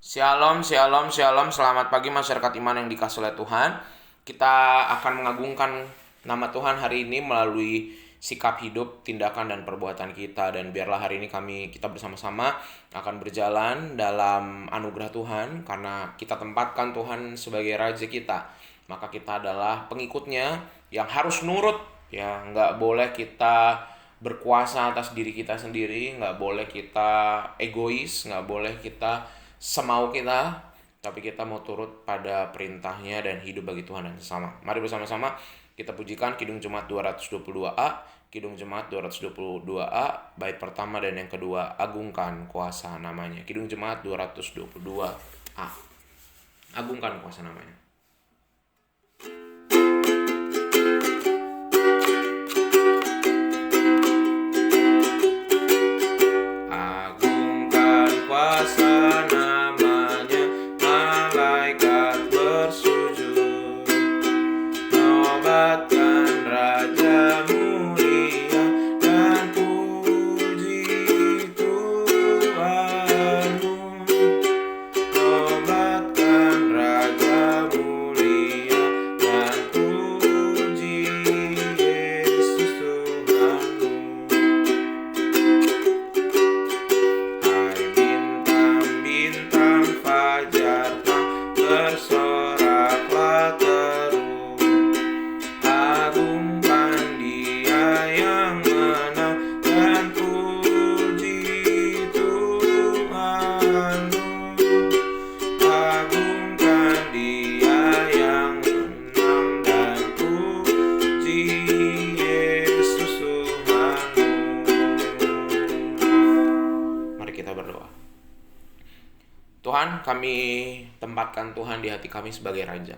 Shalom, shalom, shalom. Selamat pagi masyarakat iman yang dikasihi oleh Tuhan. Kita akan mengagungkan nama Tuhan hari ini melalui sikap hidup, tindakan, dan perbuatan kita. Dan biarlah hari ini kita bersama-sama akan berjalan dalam anugerah Tuhan. Karena kita tempatkan Tuhan sebagai Raja kita, maka kita adalah pengikutnya yang harus nurut. Ya, nggak boleh kita berkuasa atas diri kita sendiri, nggak boleh kita egois, nggak boleh kita semau kita, tapi kita mau turut pada perintahnya dan hidup bagi Tuhan dan sesama. Mari bersama-sama kita pujikan Kidung Jemaat 222A, Kidung Jemaat 222A, bait pertama dan yang kedua, agungkan kuasa namanya. Kidung Jemaat 222A, agungkan kuasa namanya. Agungkan kuasa namanya, malaikat bersujud, nobatkan Raja mulia dan puji Tuhanmu. Nobatkan Raja mulia dan puji Yesus Tuhanmu. Hai bintang-bintang fajar bersoraklah terus, agungkan Dia yang menang dan puji Tuhanmu. Agungkan Dia yang menang dan puji Yesus Tuhanmu. Mari kita berdoa. Tuhan, kami tempatkan Tuhan di hati kami sebagai Raja.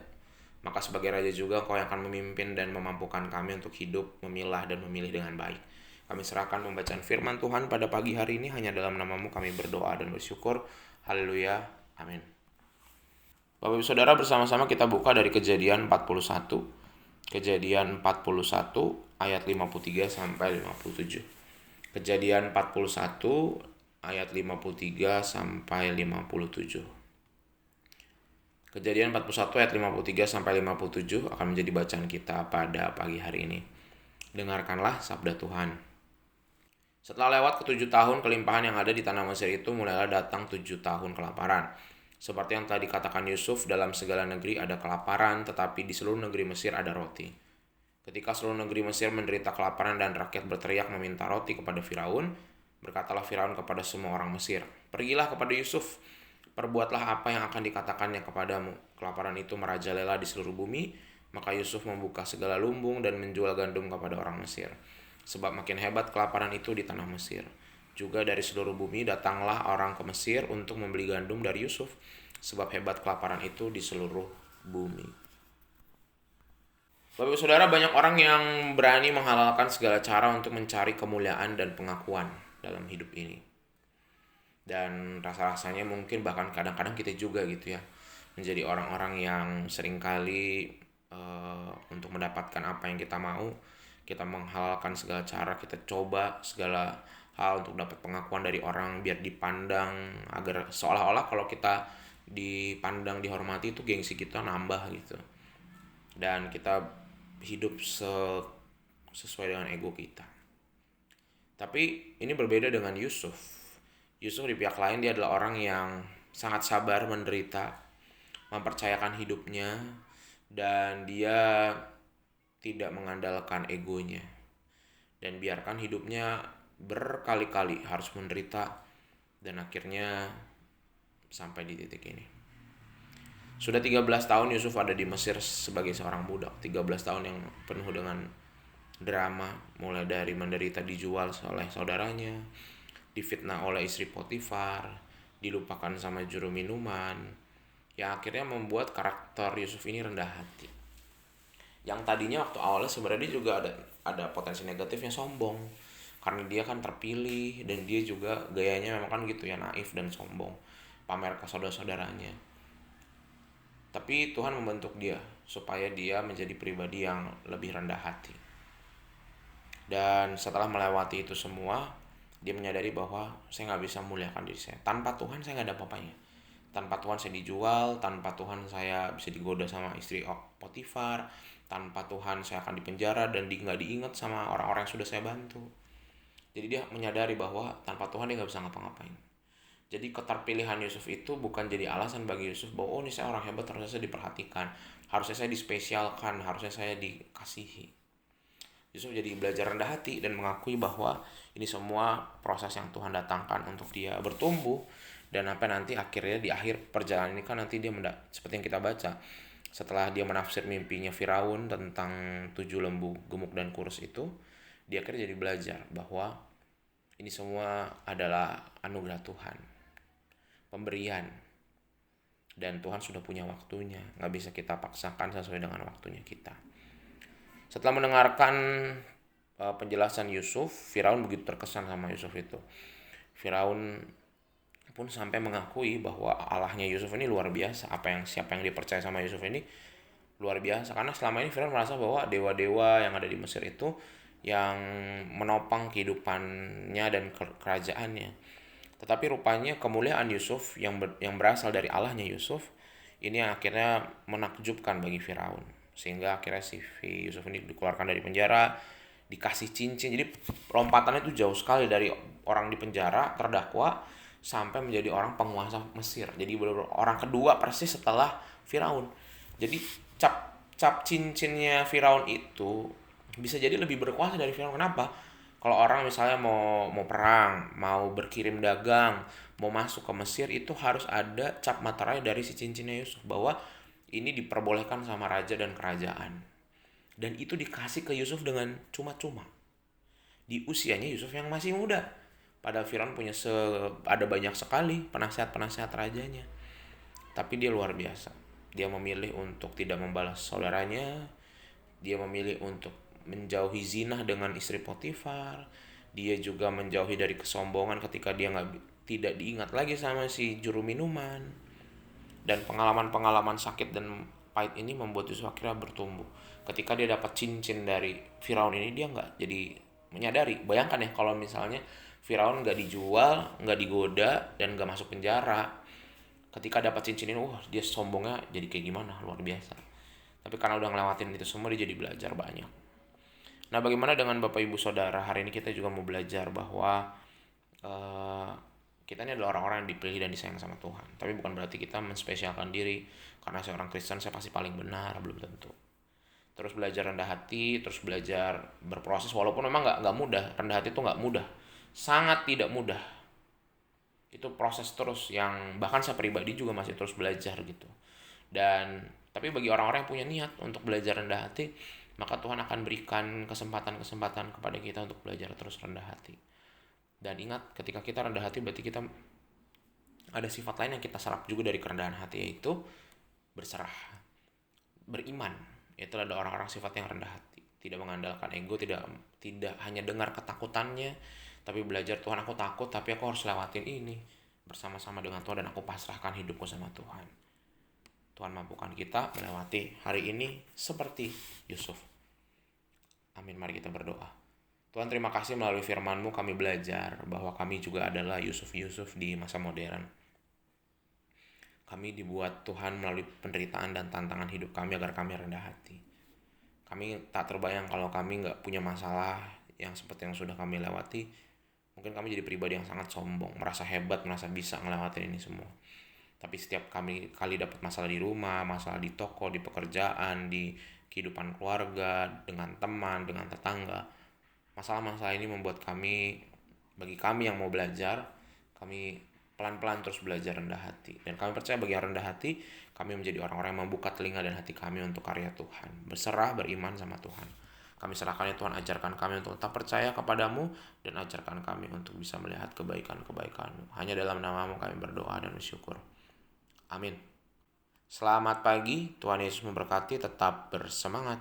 Maka sebagai Raja juga Engkau yang akan memimpin dan memampukan kami untuk hidup, memilah dan memilih dengan baik. Kami serahkan pembacaan firman Tuhan pada pagi hari ini, hanya dalam nama-Mu kami berdoa dan bersyukur. Haleluya. Amin. Bapak Ibu Saudara, bersama-sama kita buka dari Kejadian 41. Kejadian 41 ayat 53 sampai 57. Kejadian 41 ayat 53 sampai 57. Kejadian 41 ayat 53 sampai 57 akan menjadi bacaan kita pada pagi hari ini. Dengarkanlah sabda Tuhan. Setelah lewat ke 7 tahun kelimpahan yang ada di tanah Mesir itu, mulailah datang 7 tahun kelaparan. Seperti yang telah dikatakan Yusuf, dalam segala negeri ada kelaparan, tetapi di seluruh negeri Mesir ada roti. Ketika seluruh negeri Mesir menderita kelaparan dan rakyat berteriak meminta roti kepada Firaun, berkatalah Firaun kepada semua orang Mesir, "Pergilah kepada Yusuf, perbuatlah apa yang akan dikatakannya kepadamu." Kelaparan itu merajalela di seluruh bumi, maka Yusuf membuka segala lumbung dan menjual gandum kepada orang Mesir. Sebab makin hebat kelaparan itu di tanah Mesir. Juga dari seluruh bumi datanglah orang ke Mesir untuk membeli gandum dari Yusuf, sebab hebat kelaparan itu di seluruh bumi. Bapak Saudara, banyak orang yang berani menghalalkan segala cara untuk mencari kemuliaan dan pengakuan dalam hidup ini. Dan rasa-rasanya mungkin bahkan kadang-kadang kita juga gitu ya, menjadi orang-orang yang seringkali untuk mendapatkan apa yang kita mau, kita menghalalkan segala cara, kita coba segala hal untuk dapat pengakuan dari orang biar dipandang, agar seolah-olah kalau kita dipandang, dihormati itu gengsi kita nambah gitu. Dan kita hidup sesuai dengan ego kita. Tapi ini berbeda dengan Yusuf. Yusuf di pihak lain, dia adalah orang yang sangat sabar menderita, mempercayakan hidupnya, dan dia tidak mengandalkan egonya. Dan biarkan hidupnya berkali-kali harus menderita, dan akhirnya sampai di titik ini. Sudah 13 tahun Yusuf ada di Mesir sebagai seorang budak. 13 tahun yang penuh dengan drama, mulai dari menderita dijual oleh saudaranya, difitnah oleh istri Potifar, dilupakan sama juru minuman, yang akhirnya membuat karakter Yusuf ini rendah hati. Yang tadinya waktu awalnya sebenarnya juga ada potensi negatifnya, sombong. Karena dia kan terpilih dan dia juga gayanya memang kan gitu ya, naif dan sombong, pamer ke saudara-saudaranya. Tapi Tuhan membentuk dia supaya dia menjadi pribadi yang lebih rendah hati. Dan setelah melewati itu semua, dia menyadari bahwa saya nggak bisa memuliakan diri saya. Tanpa Tuhan saya nggak ada apa-apanya. Tanpa Tuhan saya dijual, tanpa Tuhan saya bisa digoda sama istri Potifar, tanpa Tuhan saya akan dipenjara dan nggak diingat sama orang-orang yang sudah saya bantu. Jadi dia menyadari bahwa tanpa Tuhan dia nggak bisa ngapa-ngapain. Jadi keterpilihan Yusuf itu bukan jadi alasan bagi Yusuf bahwa oh ini saya orang hebat, harusnya saya diperhatikan, harusnya saya dispesialkan, harusnya saya dikasihi. Yusuf jadi belajar rendah hati dan mengakui bahwa ini semua proses yang Tuhan datangkan untuk dia bertumbuh. Dan apa nanti akhirnya di akhir perjalanan ini kan nanti dia seperti yang kita baca, setelah dia menafsir mimpinya Firaun tentang 7 lembu gemuk dan kurus itu, dia akhirnya jadi belajar bahwa ini semua adalah anugerah Tuhan, pemberian, dan Tuhan sudah punya waktunya, nggak bisa kita paksakan sesuai dengan waktunya kita. Setelah mendengarkan penjelasan Yusuf, Firaun begitu terkesan sama Yusuf itu. Firaun pun sampai mengakui bahwa Allahnya Yusuf ini luar biasa. Siapa yang dipercaya sama Yusuf ini luar biasa, karena selama ini Firaun merasa bahwa dewa-dewa yang ada di Mesir itu yang menopang kehidupannya dan kerajaannya. Tetapi rupanya kemuliaan Yusuf yang berasal dari Allahnya Yusuf ini yang akhirnya menakjubkan bagi Firaun, sehingga akhirnya si Yusuf ini dikeluarkan dari penjara, dikasih cincin. Jadi lompatannya itu jauh sekali dari orang di penjara terdakwa sampai menjadi orang penguasa Mesir. Jadi benar-benar orang kedua persis setelah Firaun. Jadi cap cincinnya Firaun itu bisa jadi lebih berkuasa dari Firaun. Kenapa? Kalau orang misalnya mau perang, mau berkirim dagang, mau masuk ke Mesir, itu harus ada cap materai dari si cincinnya Yusuf bahwa ini diperbolehkan sama raja dan kerajaan. Dan itu dikasih ke Yusuf dengan cuma-cuma. Di usianya Yusuf yang masih muda. Padahal Firaun ada banyak sekali penasihat-penasihat rajanya. Tapi dia luar biasa. Dia memilih untuk tidak membalas saudaranya. Dia memilih untuk menjauhi zina dengan istri Potifar. Dia juga menjauhi dari kesombongan ketika dia tidak diingat lagi sama si juru minuman. Dan pengalaman-pengalaman sakit dan pahit ini membuat Yusuf akhirnya bertumbuh. Ketika dia dapat cincin dari Firaun ini, dia nggak jadi menyadari. Bayangkan ya kalau misalnya Firaun nggak dijual, nggak digoda, dan nggak masuk penjara. Ketika dapat cincin ini, dia sombongnya jadi kayak gimana, luar biasa. Tapi karena udah ngelewatin itu semua, dia jadi belajar banyak. Nah, bagaimana dengan Bapak Ibu Saudara? Hari ini kita juga mau belajar bahwa kita ini adalah orang-orang yang dipilih dan disayang sama Tuhan. Tapi bukan berarti kita menspesialkan diri karena seorang Kristen saya pasti paling benar, belum tentu. Terus belajar rendah hati, terus belajar berproses, walaupun memang nggak mudah. Rendah hati itu nggak mudah, sangat tidak mudah. Itu proses terus yang bahkan saya pribadi juga masih terus belajar gitu. Tapi bagi orang-orang yang punya niat untuk belajar rendah hati, maka Tuhan akan berikan kesempatan-kesempatan kepada kita untuk belajar terus rendah hati. Dan ingat, ketika kita rendah hati berarti kita ada sifat lain yang kita serap juga dari kerendahan hati, yaitu berserah, beriman. Itu ada orang-orang sifat yang rendah hati, tidak mengandalkan ego, tidak hanya dengar ketakutannya, tapi belajar, Tuhan aku takut tapi aku harus lewatin ini bersama-sama dengan Tuhan dan aku pasrahkan hidupku sama Tuhan. Tuhan mampukan kita melewati hari ini seperti Yusuf. Amin, mari kita berdoa. Tuhan, terima kasih melalui firman-Mu kami belajar bahwa kami juga adalah Yusuf-Yusuf di masa modern. Kami dibuat Tuhan melalui penderitaan dan tantangan hidup kami agar kami rendah hati. Kami tak terbayang kalau kami gak punya masalah yang seperti yang sudah kami lewati. Mungkin kami jadi pribadi yang sangat sombong, merasa hebat, merasa bisa ngelewatin ini semua. Tapi setiap kali dapat masalah di rumah, masalah di toko, di pekerjaan, di kehidupan keluarga, dengan teman, dengan tetangga, masalah-masalah ini membuat bagi kami yang mau belajar, kami pelan-pelan terus belajar rendah hati. Dan kami percaya bagi yang rendah hati, kami menjadi orang-orang yang membuka telinga dan hati kami untuk karya Tuhan. Berserah, beriman sama Tuhan. Kami serahkan ya Tuhan, ajarkan kami untuk tetap percaya kepadamu dan ajarkan kami untuk bisa melihat kebaikan-kebaikan-Mu. Hanya dalam nama-Mu kami berdoa dan bersyukur. Amin. Selamat pagi, Tuhan Yesus memberkati, tetap bersemangat.